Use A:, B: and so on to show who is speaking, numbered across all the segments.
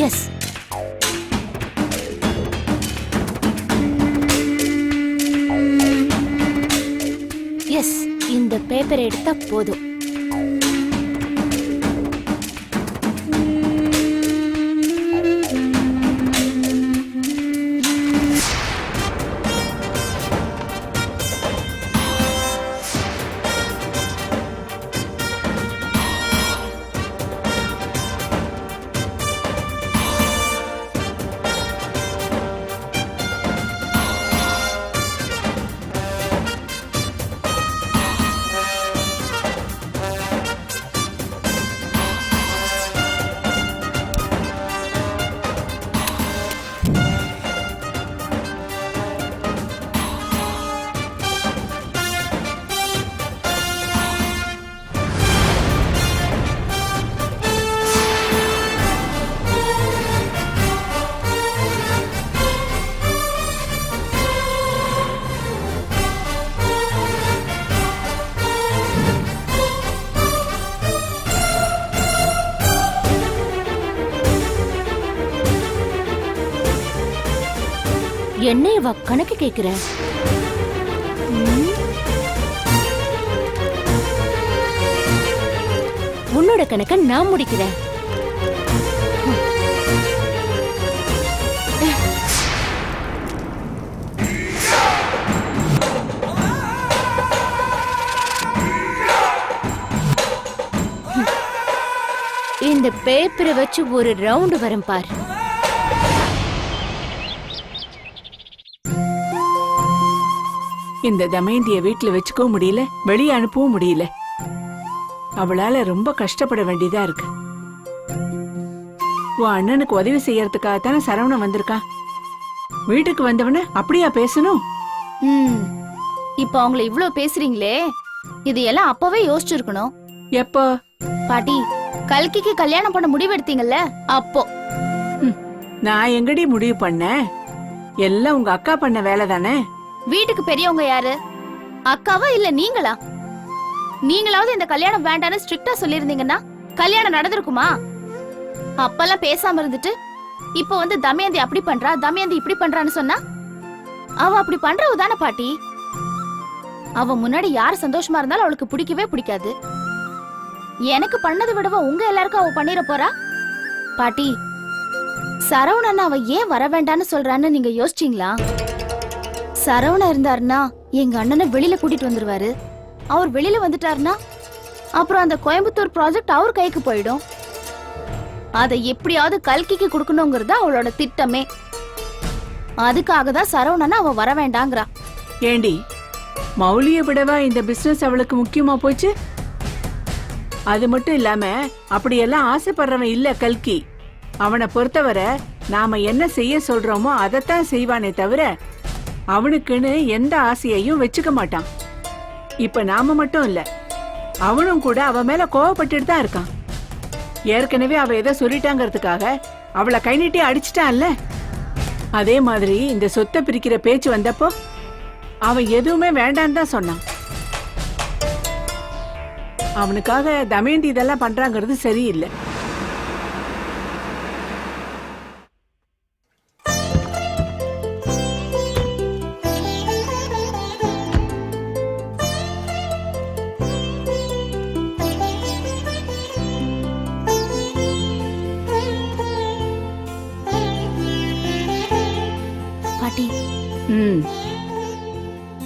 A: S. S, இந்த paper எடுத்தா போதும். என்ன இவ கணக்கு கேக்குற? உன்னோட கணக்க நான் முடிக்கிறேன். இந்த பேப்பரை வச்சு ஒரு ரவுண்ட் வரும் பார்.
B: இந்த தமயந்திய வீட்டுல வச்சுக்கவும் முடியல, வெளியே அனுப்பவும் முடியல. அவளால ரொம்ப கஷ்டப்பட வேண்டியதா இருக்கு. உன் அண்ணனுக்கு உதவி செய்யறதுக்காகத்தானே சரவணன் வந்திருக்கான். வீட்டுக்கு வந்தவன அப்படியா பேசணும்?
A: இப்ப அவங்கள இவ்ளோ பேசுறீங்களே, இது எல்லாம் அப்பவே யோசிச்சிருக்கணும்.
B: எப்போ?
A: பாட்டி, கல்கிக்கு கல்யாணம் பண்ண முடிவு எடுத்தீங்கல்ல அப்போ.
B: நான் எங்கடி முடிவு பண்ணேன்? எல்லாம் உங்க அக்கா பண்ண வேலை தானே.
A: வீட்டுக்கு பெரியவங்க யாரு? அக்காவா இல்ல நீங்களா? நீங்களாவது இந்த கல்யாணம் வேண்டான்னு ஸ்ட்ரிக்ட்டா சொல்லிருந்தீங்கன்னா கல்யாணம் நடந்திருக்குமா? அப்பெல்லாம் பேசாம இருந்துட்டு இப்ப வந்து தமயந்தி அப்படி பண்றா, தமயந்தி இப்படி பண்றான்னு சொன்னா அவ அப்படி பண்றவ தானே பாட்டி. அவ முன்னாடி யார் சந்தோஷமா இருந்தாலும் அவளுக்கு பிடிக்கவே பிடிக்காது. எனக்கு பண்ணதை விடவா உங்க எல்லாருக்கும் அவ பண்ணிர போறா? பாட்டி, சரவணன் அவ ஏன் வர வேண்டான்னு சொல்றான்னு நீங்க யோசிச்சீங்களா? சரவணன் இருந்தாருன்னா எங்க அண்ணனை வெளியில கூட்டிட்டு வந்துருவாரு. அவர் வெளியில வந்துட்டாருன்னா அப்புறம் அந்த கோயம்புத்தூர் ப்ராஜெக்ட் அவர் கைக்கு போயிடும். அதை எப்படியாவது கல்கிக்கு கொடுக்கணுங்கிறது அவளோட திட்டமே. அதுக்காக தான் சரவணன் அவ வர வேண்டாங்கிறா.
B: ஏண்டி, மௌலிய விடவா இந்த பிசினஸ் அவளுக்கு முக்கியமா போச்சு? அது மட்டும் இல்லாம அப்படியெல்லாம் ஆசைப்படுறவன் இல்ல கல்கி. அவனை பொறுத்தவரை நாம என்ன செய்ய சொல்றோமோ அதைத்தான் செய்வானே தவிர அவனுக்குன்னு எந்த ஆசையையும் வச்சுக்க மாட்டான். இப்ப நாம மட்டும் இல்ல, அவனும் கூட அவ மேல கோவப்பட்டுட்டு தான் இருக்கான். ஏற்கனவே அவ ஏதோ சொல்லிட்டாங்கிறதுக்காக அவளை கை நீட்டி அடிச்சிட்டான்ல. அதே மாதிரி இந்த சொத்தை பிரிக்கிற பேச்சு வந்தப்போ அவன் எதுவுமே வேண்டான்னு தான் சொன்னான். அவனுக்காக தமயந்தி இதெல்லாம் பண்றாங்கிறது சரியில்லை.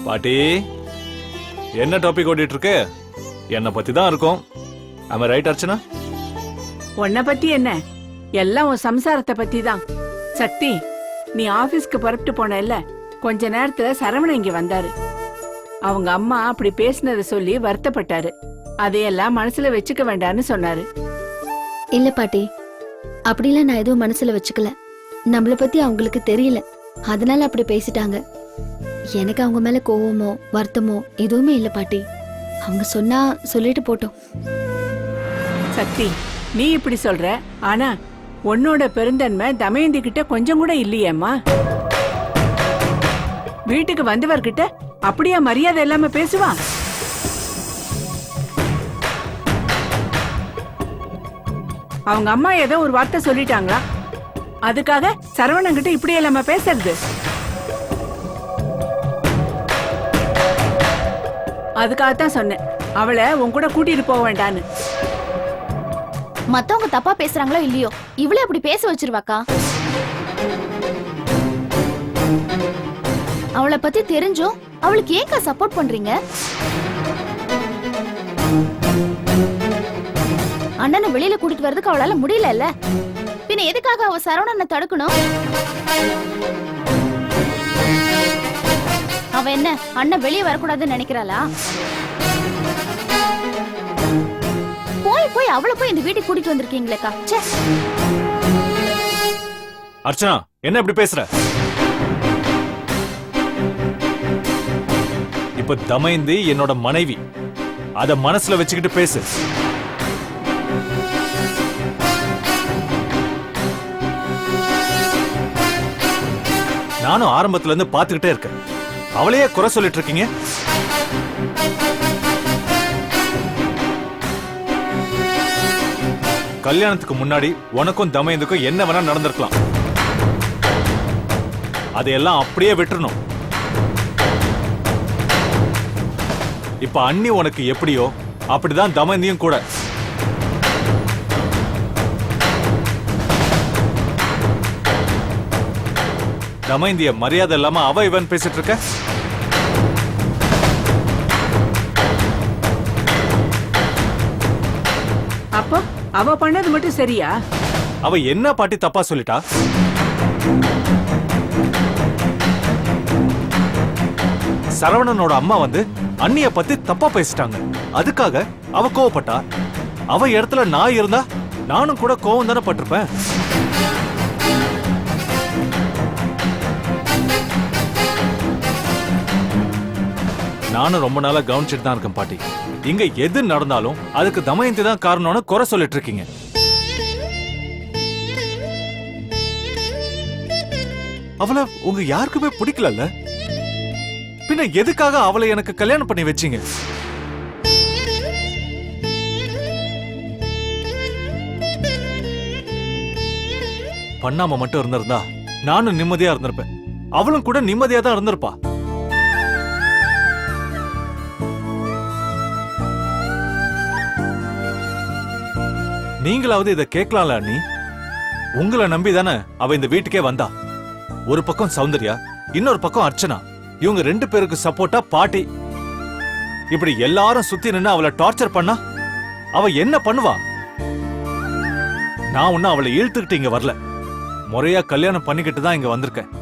C: பாட்டி, என்ன டாபிக் ஓடிட்டு இருக்கு? என்ன பத்தி தான் இருக்கும். ஆமா ரைட் அர்ச்சனா?
B: உன்னை பத்தி என்ன, எல்லாம் உன் சம்சாரத்தை பத்தி தான். சக்தி, நீ ஆபீஸ்க்கு புறப்பட்டு போன இல்ல, கொஞ்ச நேரத்துல சரவணன் இங்க வந்தாரு. அவங்க அம்மா அப்படி பேசினதை சொல்லி வருத்தப்பட்டாரு. அதையெல்லாம் மனசுல வச்சுக்க வேண்டாம்னு சொன்னாரு.
A: இல்ல பாட்டி, அப்படிலாம் நான் எதுவும் மனசுல வச்சுக்கல. நம்மள பத்தி அவங்களுக்கு தெரியல, அதனால அப்படி பேசிட்டாங்க. எனக்கு அவங்க மேல கோவமோ வருத்தமோ எதுவுமே இல்ல பாட்டி. அவங்க சொன்னா சொல்லிட்டு போட்டோம்.
B: சக்தி, நீ இப்படி சொல்ற, ஆனா உன்னோட பெருந்தன்மை தமயந்தி கிட்ட கொஞ்சம் கூட இல்லையேம்மா. வீட்டுக்கு வந்தவர்கிட்ட அப்படியா மரியாதை இல்லாம பேசுவா? அவங்க அம்மா ஏதோ ஒரு வார்த்தை சொல்லிட்டாங்களா, அதுக்காக சரவணங்கிட்ட இப்படியே நம்ம பேசுறது? அதுக்காகத்தான் சொன்னேன் அவளை உன் கூட கூட்டிட்டு போக வேண்டான்னு.
A: மத்தவங்க தப்பா பேசுறாங்களோ இல்லையோ, இவளே அப்படி பேச வச்சிருவாக்கா. அவளை பத்தி தெரிஞ்சும் அவளுக்கு ஏக்கா சப்போர்ட் பண்றீங்க? அண்ணனை வெளியில கூட்டிட்டு வர்றதுக்கு அவளால முடியல. பின்ன எதுக்காக அவ சரவணனை தடுக்கணும்? அவ என்ன அண்ணன் வெளியே வரக்கூடாதுன்னு நினைக்கிறாளா? போய் அவளை போய் இந்த வீட்டுக்கு கூட்டிட்டு வந்திருக்கீங்களேக்கா. ச்சே.
C: அர்ச்சனா, என்ன இப்படி பேசுற? இப்ப தமயந்தி என்னோட மனைவி, அத மனசுல வச்சுக்கிட்டு பேசு. நானும் ஆரம்பத்துல இருந்து பாத்துக்கிட்டே இருக்கேன். அவளையே குறை சொல்லிட்டு இருக்கீங்க. கல்யாணத்துக்கு முன்னாடி உனக்கும் தமயந்துக்கும் என்ன வேணா நடந்திருக்கலாம். அதையெல்லாம் அப்படியே விட்டுறணும். இப்ப அண்ணி உனக்கு எப்படியோ அப்படிதான் தமயந்தியும் கூட. தமயந்திய மரியாதை இல்லாம அவ இவன் பேசிட்டு இருக்க.
B: அப்போ அவ பண்ணது மட்டும் சரியா?
C: அவ என்ன பாட்டி தப்பா சொல்லிட்டா? சரவணனோட அம்மா வந்து அண்ணிய பத்தி தப்பா பேசிட்டாங்க. அதுக்காக அவ கோவப்பட்டா. அவ இடத்துல நான் இருந்தா நானும் கூட கோவம் தானே பட்டிருப்பேன். நானும் ரொம்ப நாளா கவனிச்சுட்டு தான் இருக்கேன் பாட்டி. இங்க எது நடந்தாலும் அதுக்கு தமயந்தி தான் காரணம்னு குறை சொல்லிட்டு இருக்கீங்க. அவளை உங்க யாருக்குமே பிடிக்கல. பின்ன எதுக்காக அவளை எனக்கு கல்யாணம் பண்ணி வச்சீங்க? பண்ணாம மட்டும் இருந்திருந்தா நானும் நிம்மதியா இருந்திருப்பேன். அவளும் கூட நிம்மதியா தான் இருந்திருப்பா. நீங்களாவது இதை கேட்கலாம்ல அண்ணி? உங்களை நம்பி தானே அவ இந்த வீட்டுக்கே வந்தா. ஒரு பக்கம் சௌந்தர்யா, இன்னொரு பக்கம் அர்ச்சனா. இவங்க 2 பேருக்கு சப்போர்ட்டா பாட்டி. இப்படி எல்லாரும் சுத்தி நின்னு அவளை டார்ச்சர் பண்ணா அவ என்ன பண்ணுவா? நான் ஒன்னும் அவளை இழுத்துக்கிட்டு இங்க வரல. முறையா கல்யாணம் பண்ணிக்கிட்டு தான் இங்க வந்திருக்கேன்.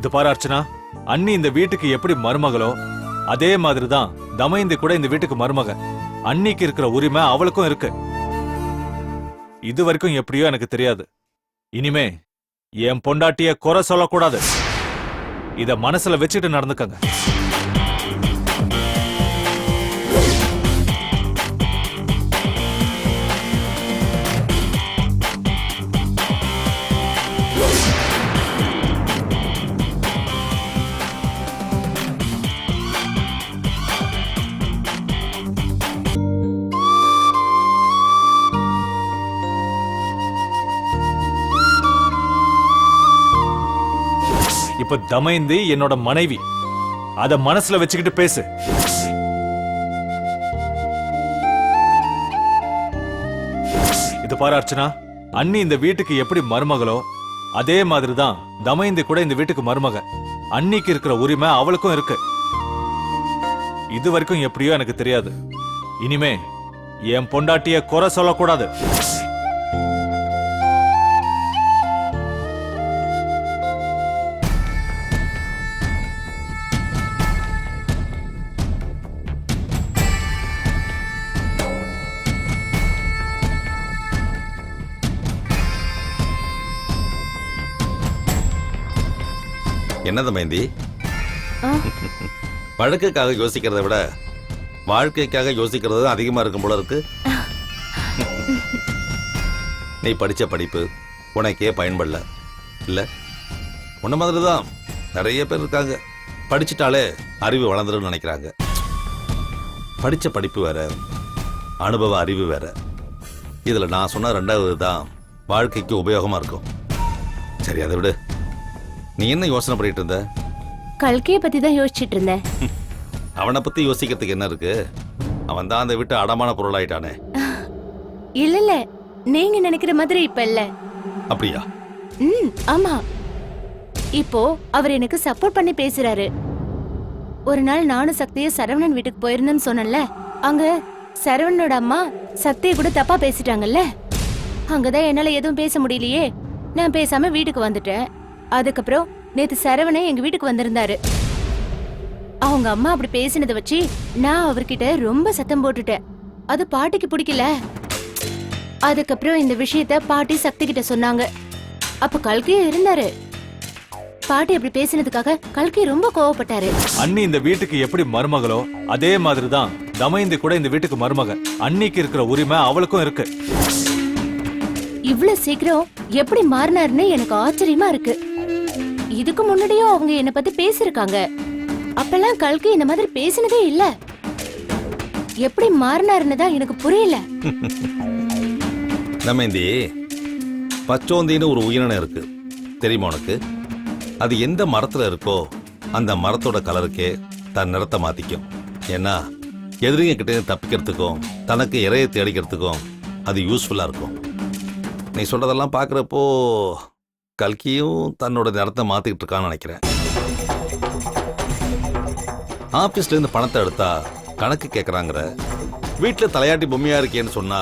C: இது பாரு அர்ச்சனா, அண்ணி இந்த வீட்டுக்கு எப்படி மருமகளோ அதே மாதிரிதான் தமயந்தி கூட இந்த வீட்டுக்கு மருமக. அன்னிக்கு இருக்கிற உரிமை அவளுக்கும் இருக்கு. இது வரைக்கும் எப்படியோ எனக்கு தெரியாது. இனிமே என் பொண்டாட்டிய குறை சொல்லக்கூடாது. இத மனசுல வச்சுட்டு நடந்துக்கங்க. இப்ப தமயந்தி என்னோட மனைவி, அத மனசுல வச்சுக்கிட்டு பேசு. இது பாரு அர்ச்சனா, அண்ணி இந்த வீட்டுக்கு எப்படி மருமகளோ அதே மாதிரிதான் தமயந்தி கூட இந்த வீட்டுக்கு மருமக. அன்னிக்கு இருக்கிற உரிமை அவளுக்கும் இருக்கு. இது வரைக்கும் எப்படியோ எனக்கு தெரியாது. இனிமே என் பொண்டாட்டிய குறை சொல்லக்கூடாது.
D: என்ன தமயந்தி, வழக்குக்காக யோசிக்கிறத விட வாழ்க்கைக்காக யோசிக்கிறது அதிகமா இருக்கும் போல இருக்கு. நீ படிச்ச படிப்பு உனக்கே பயன்படல இல்ல? உன்ன மாதிரிதான் நிறைய பேர் இருக்காங்க. படிச்சுட்டாலே அறிவு வளர்ந்துடும் நினைக்கிறாங்க. படிச்ச படிப்பு வேற, அனுபவ அறிவு வேற. இதுல நான் சொன்ன ரெண்டாவது தான் வாழ்க்கைக்கு உபயோகமா இருக்கும். சரி, அதை விடு. நீ என்ன யோசனை பண்ணிட்டு இருந்த?
A: கல்கியை பத்தி தான் யோசிச்சுட்டு இருந்தேன்.
D: அவனை பத்தி யோசிக்கிறதுக்கு என்ன இருக்கு? அவன் தான் அந்த விட்டு அடமான பொருளாயிட்டானே.
A: இல்ல இல்ல, நீங்க நினைக்கிற மாதிரி இப்ப இல்ல.
D: அப்படியா?
A: ஆமா. இப்போ அவர் எனக்கு சப்போர்ட் பண்ணி பேசுறாரு. ஒரு நாள் நானும் சக்தியும் சரவணன் வீட்டுக்கு போயிருந்தேன்னு சொன்னேன்ல, அங்க சரவணனோட அம்மா சக்தியை கூட தப்பா பேசிட்டாங்கல்ல. அங்கதான் என்னால எதுவும் பேச முடியலையே, நான் பேசாம வீட்டுக்கு வந்துட்டேன். அதுக்கப்புறம் நேத்து சரவணே எங்க வீட்டுக்கு வந்திருந்தாரு. அவங்க அம்மா அப்படி பேசினதை வச்சு நான் அவர்கிட்ட ரொம்ப சத்தம் போட்டுட்டேன். அது பாட்டிக்கு பிடிக்கல. அதுக்கப்புறம் இந்த விஷயத்த பாட்டி சக்தி கிட்ட சொன்னாங்க. அப்ப கல்கியும் இருந்தாரு. பாட்டி அப்படி பேசினதுக்காக கல்கி ரொம்ப கோவப்பட்டாரு.
C: அண்ணி இந்த வீட்டுக்கு எப்படி மருமகளோ அதே மாதிரிதான் தமயந்தி கூட இந்த வீட்டுக்கு மருமக. அன்னிக்கு இருக்கிற உரிமை அவளுக்கும் இருக்கு.
A: இவ்வளவு சீக்கிரம் எப்படி மாறினாருன்னு எனக்கு ஆச்சரியமா இருக்கு. இதுக்கு முன்னாடியும் அவங்க என்ன பத்தி பேசிருக்காங்க. அப்பெல்லாம் கல்கி இந்த மாதிரி பேசினதே இல்ல. எப்படி மாறினாருன்னு தான் எனக்கு புரியல.
D: தமயந்தி, பச்சோந்தின்னு ஒரு உயிரினம் இருக்கு தெரியுமா உனக்கு? அது எந்த மரத்துல இருக்கோ அந்த மரத்தோட கலருக்கே தன் நிறத்தை மாத்திக்கும். ஏன்னா எதிரிங்க கிட்ட தப்பிக்கிறதுக்கும் தனக்கு இறைய தேடிக்கிறதுக்கும் அது யூஸ்ஃபுல்லா இருக்கும். நீ சொல்றதெல்லாம் பாக்குறப்போ கல்கியும் தன்னோட நிறத்தை மாத்திக்கிட்டு இருக்கான்னு நினைக்கிறேன். ஆபீஸ்ல இருந்து பணத்தை எடுத்தா கணக்கு கேட்கறாங்கிற, வீட்டுல தலையாட்டி பொம்மையா இருக்கேன்னு சொன்னா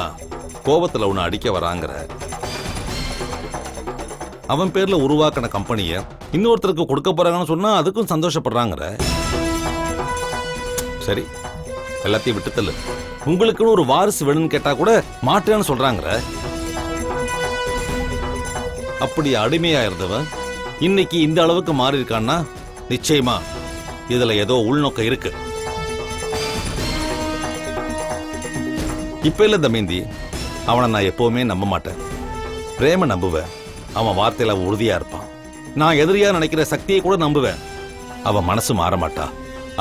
D: கோபத்துல உன்னை அடிக்க வராங்கிற, அவன் பேர்ல உருவாக்கின கம்பெனிய இன்னொருத்தருக்கு கொடுக்க போறாங்கன்னு சொன்னா அதுக்கும் சந்தோஷப்படுறாங்கிற. சரி, எல்லாத்தையும் விட்டு தள்ளு. உங்களுக்குன்னு ஒரு வாரிசு வேணும்னு கேட்டா கூட மாட்டேன்னு சொல்றாங்கிற. அப்படி அடிமையா இருந்தவன் இன்னைக்கு இந்த அளவுக்கு மாறி இருக்கான்னா நிச்சயமா இதுல ஏதோ உள்நோக்கம் இருக்கு. இப்ப இல்ல தமயந்தி, அவனை நான் எப்பவுமே நம்ப மாட்டேன். பிரேம நம்புவேன், அவன் வார்த்தையில அவன் உறுதியா இருப்பான். நான் எதிரியா நினைக்கிற சக்தியை கூட நம்புவேன், அவன் மனசு மாற மாட்டா.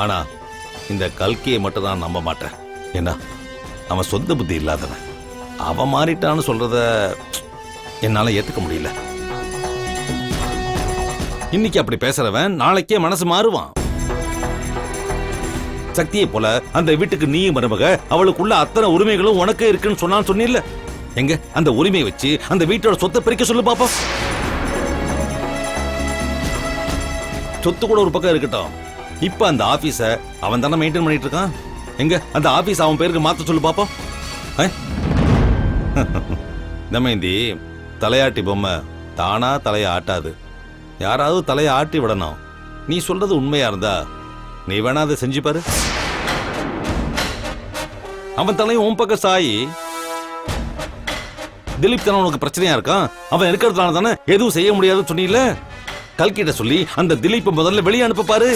D: ஆனா இந்த கல்கியை மட்டும் தான் நம்ப மாட்டேன். ஏன்னா அவன் சொந்த புத்தி இல்லாதவன். அவன் மாறிட்டான்னு சொல்றத என்னால ஏத்துக்க முடியல. இன்னைக்கு அப்படி பேசுறவன் நாளைக்கே மனசு மாறுவான். சக்தியை போல அந்த வீட்டுக்கு நீயும் மருமக, அவளுக்குள்ள அத்தனை உரிமைகளும் உனக்கு இருக்குன்னு சொன்னான்னு சொன்னீல்ல. எங்க அந்த உரிமையை வச்சு அந்த வீட்டோட சொத்தை பிரிக்க சொல்லு பாப்போம். சொத்து கூட ஒரு பக்கம் இருக்கட்டும், இப்ப அந்த ஆபீஸ அவன் தானே மெயின்டைன் பண்ணிட்டு இருக்கான். எங்க அந்த ஆபீஸ் அவன் பேருக்கு மாத்த சொல்லு பாப்போம். தமயந்தி, தலையாட்டி பொம்மை தானா தலையை ஆட்டாது. யாராவது தலையை ஆட்டி விடணும். நீ சொல்றது உண்மையா இருந்தா நீ வேணா அதை செஞ்சு பாரு. அவன் தலையும் உன் பக்கம் சாயி. திலீப் தானே உனக்கு பிரச்சனையா இருக்கான். அவன் இருக்கிறதுனால தானே எதுவும் செய்ய முடியாதுன்னு சொன்னீல. கல்கிட்ட சொல்லி அந்த திலீப்பை முதல்ல வெளியே அனுப்ப பாரு.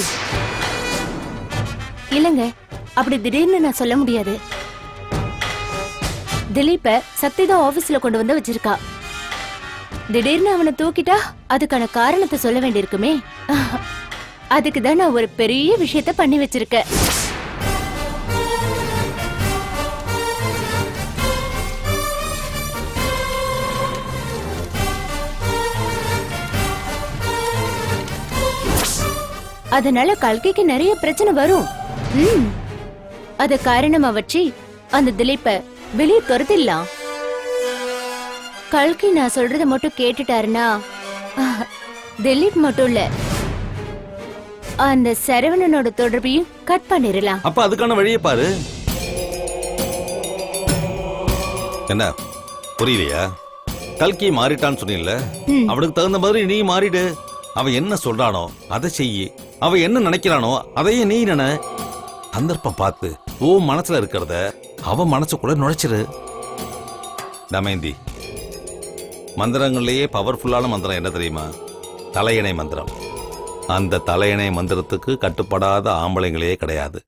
A: இல்லங்க, அப்படி திடீர்னு நான் சொல்ல முடியாது. திலீப்ப சக்தி தான் ஆபீஸ்ல கொண்டு வந்து வச்சிருக்கா. திடீர்னு அவனை தூக்கிட்டா அதுக்கான காரணத்தை சொல்ல வேண்டியிருக்குமே. அதுக்கு தான் நான் ஒரு பெரிய விஷயத்த பண்ணி வச்சிருக்கேன். அதனால கல்கிக்கு நிறைய பிரச்சனை வரும். அத காரணமா வச்சு அந்த திலீப்ப வெளியே துரத்திடலாம். கல்கி நான் சொல்றத மட்டும் கேட்டுட்டாருன்னா திலீப் மட்டும் இல்ல, அந்த சரவணனோட தொடர்பையும் கட் பண்ணிரலாம்.
D: அப்ப அதுக்கான வழியை பாரு. என்ன புரியலையா? கல்கி மாறிட்டான்னு சொன்னீங்கல்ல, அவனுக்கு தகுந்த மாதிரி நீ மாறிடு. அவன் என்ன சொல்றானோ அதை செய்யி. அவன் என்ன நினைக்கிறானோ அதையே நீ நினை. சந்தர்ப்பம் பார்த்து ஓ மனசுல இருக்கிறத அவன் மனசுக்குள்ள நுழைச்சிரு. தமயந்தி, மந்திரங்கள்லயே பவர்ஃபுல்லான மந்திரம் என்ன தெரியுமா? தலையணை மந்திரம். அந்த தலையணை மந்திரத்துக்கு கட்டுப்படாத ஆம்பளைங்களே கிடையாது.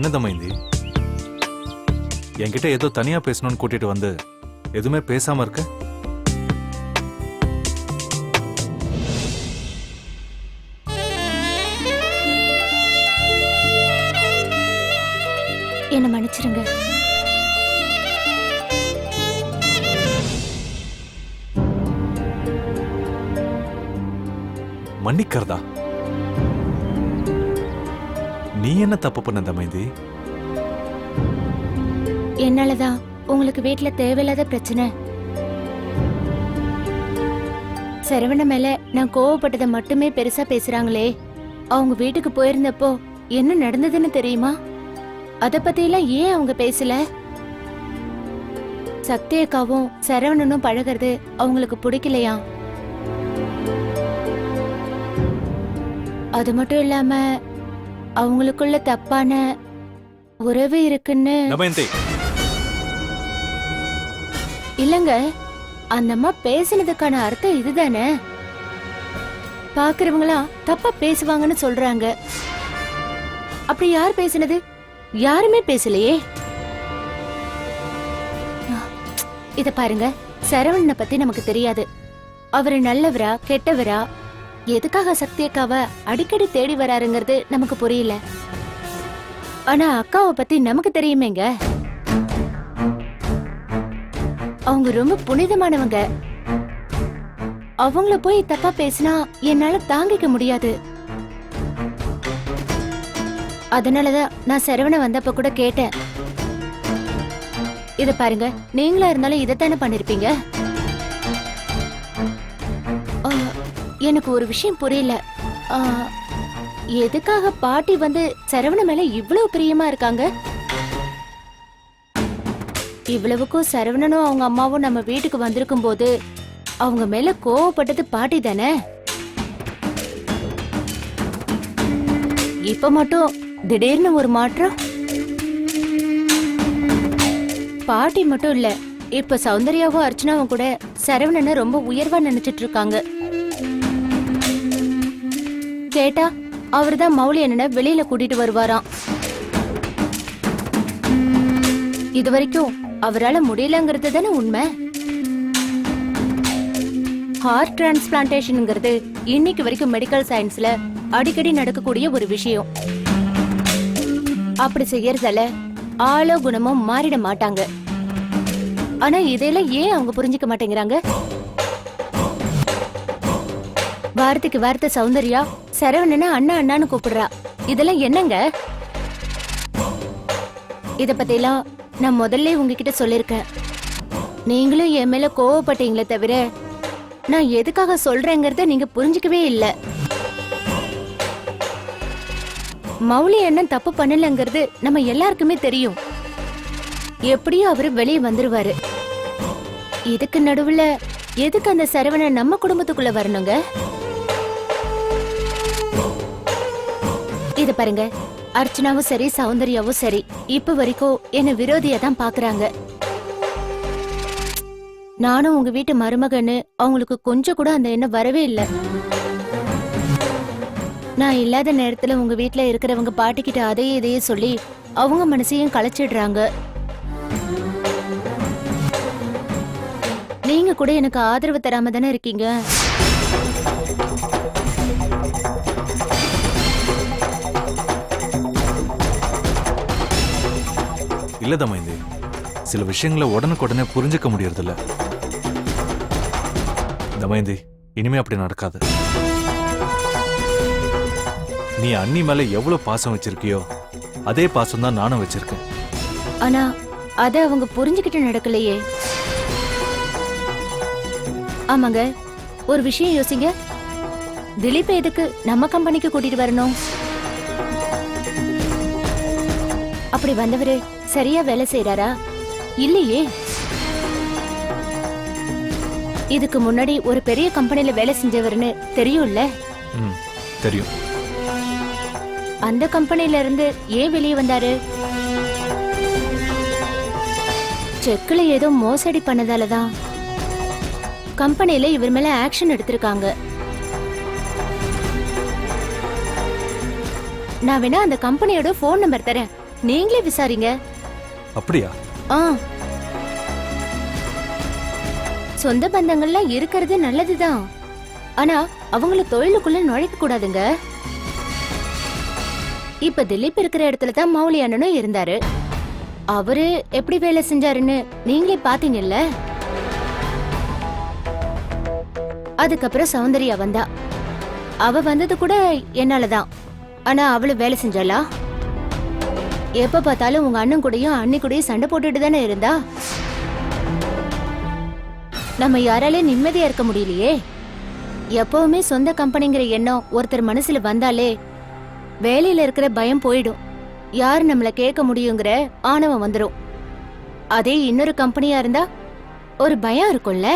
C: என்ன தமைந்தி, என்கிட்ட ஏதோ தனியா பேசணும்னு கூட்டிட்டு வந்து எதுவுமே பேசாம இருக்க?
A: என்ன மன்னிச்சிருங்க.
C: மன்னிக்கிறதா? நீ என்ன தப்பு பண்ண தமைந்தி?
A: என்னாலதான் உங்களுக்கு வீட்ல தேவையில்லாத பிரச்சனை. சரவண மேல நான் கோவப்பட்டதை மட்டுமே பெருசா பேசுறாங்களே. அவங்க வீட்டுக்கு போயிருந்தப்போ என்ன நடந்ததுன்னு தெரியுமா? அத பத்தி எல்லாம் ஏன் அவங்க பேசல? சக்தியக்காவும் சரவணனும் பழகிறது அவங்களுக்கு பிடிக்கலையா? அது மட்டும் இல்லாம அவங்களுக்குள்ள தப்பான உறவு இருக்குன்னு.
C: தமயந்தி,
A: இல்லங்க, அந்த அம்மா பேசினதுக்கான அர்த்தம் இதுதானே. பாக்குறவங்களா தப்பா பேசுவாங்கன்னு சொல்றாங்க. அப்படி யார் பேசினது? யாருமே பேசலையே. இத பாருங்க, சரவணனை பத்தி நமக்கு தெரியாது. அவரு நல்லவரா கெட்டவரா, எதுக்காக சக்தியக்காவ அடிக்கடி தேடி வராருங்கிறது நமக்கு புரியல. ஆனா அக்காவை பத்தி நமக்கு தெரியுமேங்க. அவங்க ரொம்ப புனிதமானவங்க. அவங்கள போய் தப்பா பேசினா என்னால தாங்கிக்க முடியாது. அதனாலதான் நான் சரவண வந்தப்ப கூட கேட்டேன். இத பாருங்க, நீங்களா இருந்தாலும் இதத்தானே பண்ணிருப்பீங்க. எனக்கு ஒரு விஷயம் புரியல. எதுக்காக பாட்டி வந்து சரவண மேல இவ்வளவு பிரியமா இருக்காங்க? இவ்வளவுக்கும் சரவணனும் அவங்க அம்மாவும் நம்ம வீட்டுக்கு வந்திருக்கும் போது அவங்க மேல கோவப்பட்டது பாட்டி தானே. இப்ப மட்டும் திடீர்னு ஒரு மாற்றம். பாட்டி மட்டும் இல்ல, இப்ப சௌந்தர்யாவும் அர்ச்சனாவும் கூட சரவணனை ரொம்ப உயர்வா நினைச்சிட்டு இருக்காங்க. கேட்டா அவர்தான் மௌலி அண்ணனை வெளியில கூட்டிட்டு வருவாராம். இது வரைக்கும் அவரால முடியலங்கிறது தானே உண்மை. ஹார்ட் டிரான்ஸ்பிளான்டேஷன்ங்கிறது இன்னைக்கு வரைக்கும் மெடிக்கல் சயின்ஸ்ல அடிக்கடி நடக்கக்கூடிய ஒரு விஷயம். அப்படி செய்யறதால ஆளோ குணமோ மாறிட மாட்டாங்க. ஆனா இதெல்லாம் ஏன் அவங்க புரிஞ்சுக்க மாட்டேங்கிறாங்க? வார்த்தைக்கு வார்த்தை சௌந்தர்யா சரவணனை அண்ணா அண்ணான்னு கூப்பிடுறா. இதெல்லாம் என்னங்க? இத பத்திலாம் நான் முதல்ல உங்ககிட்ட சொல்லிருக்கேன். நீங்களும் என் மேல கோவப்பட்டீங்களே தவிர நான் எதுக்காக சொல்றேங்கிறத நீங்க புரிஞ்சுக்கவே இல்ல. மௌலி அண்ணன் தப்பு பண்ணலங்கிறது நம்ம எல்லாருக்குமே தெரியும். எப்படியும் அவரு வெளியே வந்துருவாரு. இதுக்கு நடுவுல எதுக்கு அந்த சரவணன் நம்ம குடும்பத்துக்குள்ள வரணுங்க? இது பாருங்க, அர்ச்சனாவும் சரி சௌந்தர்யாவும் சரி இப்ப வரைக்கும் என்ன விரோதியா தான் பாக்குறாங்க. நானும் உங்க வீட்டு மருமகன்னு அவங்களுக்கு கொஞ்சம் கூட அந்த எண்ணம் வரவே இல்லை. நான் இல்லாத நேரத்துல உங்க வீட்டுல இருக்கிறவங்க பாட்டிக்கிட்ட அதையே இதையே சொல்லி அவங்க மனசையும் கலைச்சிடுறாங்க. நீங்க கூட எனக்கு ஆதரவு தராம தானே இருக்கீங்க.
C: இல்ல தமைந்தி, சில விஷயங்களை உடனுக்குடனே புரிஞ்சுக்க முடியறதில்ல. தமைந்தி, இனிமே அப்படி நடக்காது. நீ அண்ணி மேல எவ்வளவு பாசம் வச்சிருக்கியோ அதே பாசம் தான் நானும் வச்சிருக்கேன்.
A: ஆனா அத அவங்க புரிஞ்சுக்கிட்டு நடக்கலையே. ஆமாங்க, ஒரு விஷயம் யோசிங்க. திலீப் எதுக்கு நம்ம கம்பெனிக்கு கூட்டிட்டு வரணும்? அப்படி வந்தவரு சரியா வேலை செய்யறாரா? இல்லையே. இதுக்கு முன்னாடி ஒரு பெரிய கம்பெனில வேலை செஞ்சவர்னு தெரியும்ல?
C: தெரியும்.
A: அந்த கம்பெனில இருந்து ஏன் வெளியே வந்தாரு? செக்ல ஏதோ மோசடி பண்ணதாலதான் கம்பெனில இவர் மேல ஆக்ஷன் எடுத்திருக்காங்க. நான் வேணா அந்த கம்பெனியோட போன் நம்பர் தரேன்,
E: நீங்களே விசாரிங்க.
C: அப்படியா?
E: ஆ, சொந்த பந்தங்கள்லாம் இருக்கிறது நல்லதுதான். ஆனா அவங்கள தொழிலுக்குள்ள நுழைக்க கூடாதுங்க. இப்ப திலீப் இருக்கிற இடத்துல தான் மௌலி அண்ணனும் இருந்தாரு. அவரு எப்படி வேலை செஞ்சாருன்னு நீங்களே பாத்தீங்கல்ல. அதுக்கப்புறம் சௌந்தர்யா வந்தா. அவ வந்தது கூட என்னாலதான். ஆனா அவளு வேலை செஞ்சாளா? எப்ப பார்த்தாலும் உங்க அண்ணன் கூடயும் அண்ணி கூடயும் சண்டை போட்டுட்டு தானே இருந்தா. நம்ம யாராலே நிம்மதியா இருக்க முடியலையே. எப்பவுமே சொந்த கம்பெனிங்கிற எண்ணம் ஒருத்தர் மனசுல வந்தாலே வேலையில இருக்கிற பயம் போயிடும். யார் நம்மள கேட்க முடியுங்கிற ஆணவம் வந்துரும். அதே இன்னொரு கம்பெனியா இருந்தா ஒரு பயம் இருக்கும்ல.